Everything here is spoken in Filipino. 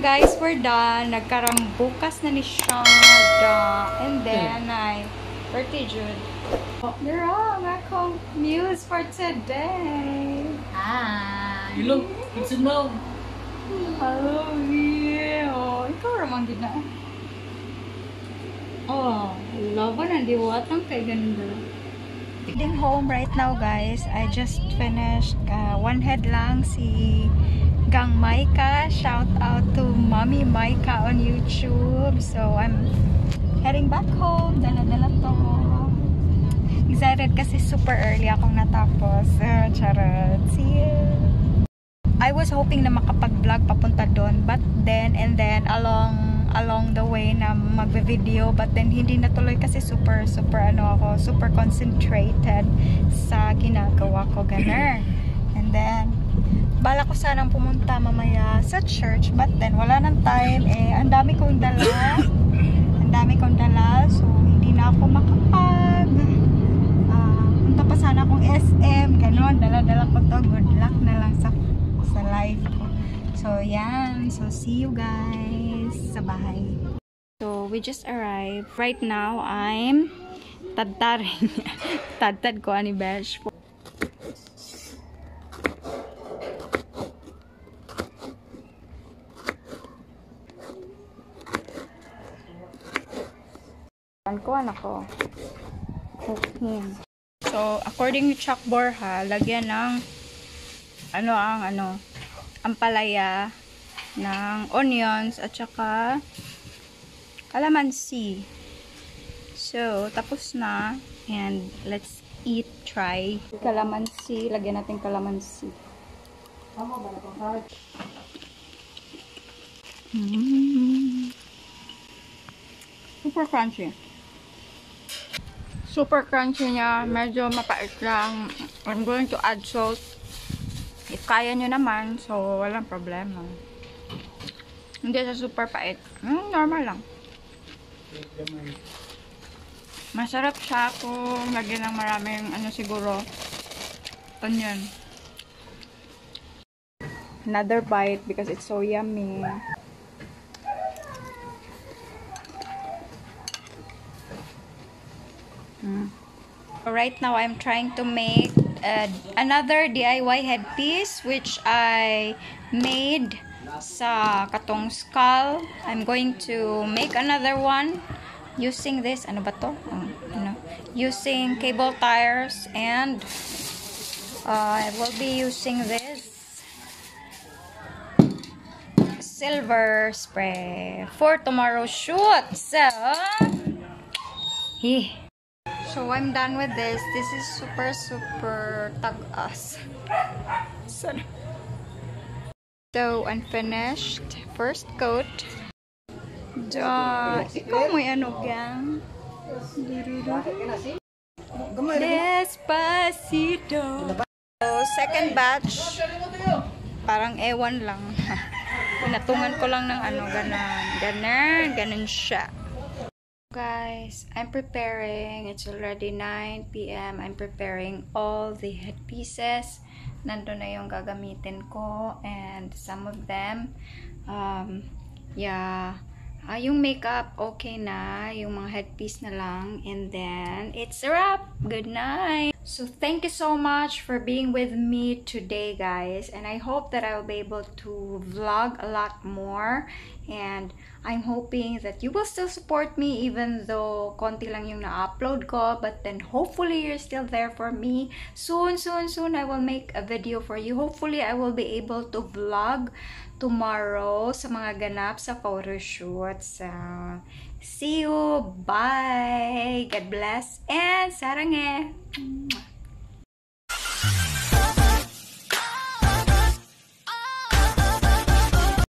guys, we're done. Nagkarambukas na ni siya. And then, birthday June. You're wrong. Akong muse for today. Hi. You look, it's a no. Oh, yeah. Oh, ikaw ramang gina. Oh, love ko na diwatang kay ganda. Heading home right now, guys. I just finished one head lang si Gang Maika. Shout out to Mommy Maika on YouTube. So, I'm heading back home. Dala-dala to. Excited kasi super early akong natapos. Charot. See you. I was hoping na makapag-vlog papunta doon, but then along the way na magbe-video, but then hindi natuloy kasi super concentrated sa ginagawa ko, ganer. And then bala ko sanang pumunta mamaya sa church, but then wala nang time ang dami kong dala so hindi na ako punta pa sana akong SM, ganon, dala-dala ko to. Good luck na lang sa life ko. So, yan. So, see you guys sa bahay. So, we just arrived. Right now, I'm tadtaring. Tadtad ko ani Besh. Kuan ako. Okay. So, according to Chuck Borja, lagyan ng ang palaya ng onions at saka calamansi. So, tapos na. And let's eat, try. Calamansi. Lagyan natin calamansi. Super crunchy. Super crunchy niya. Medyo mapait lang. I'm going to add salt. If kaya nyo naman, so walang problema. Hindi siya super pait. Normal lang. Masarap siya kung lagyan ng maraming siguro onion. Another bite because it's so yummy. Right now I'm trying to make another DIY headpiece which I made sa katong skull. I'm going to make another one using this, ano ba to? Using cable tires, and I will be using this silver spray for tomorrow's shoot. So I'm done with this. This is super tag-as. So unfinished first coat. Ikaw mo gang. Despacito. So second batch. Parang ewan lang. Pinatungan ko lang ng ganon siya. Guys, I'm preparing. It's already 9 PM. I'm preparing all the headpieces. Nandun na yung gagamitin ko, and some of them yung makeup okay na, yung mga headpiece na lang, and then it's a wrap. Good night. So thank you so much for being with me today, guys, and I hope that I'll be able to vlog a lot more, and I'm hoping that you will still support me even though konti lang yung na-upload ko, but then hopefully you're still there for me. Soon I will make a video for you. Hopefully I will be able to vlog tomorrow sa mga ganap sa photo shoots. See you. Bye. God bless and sarang.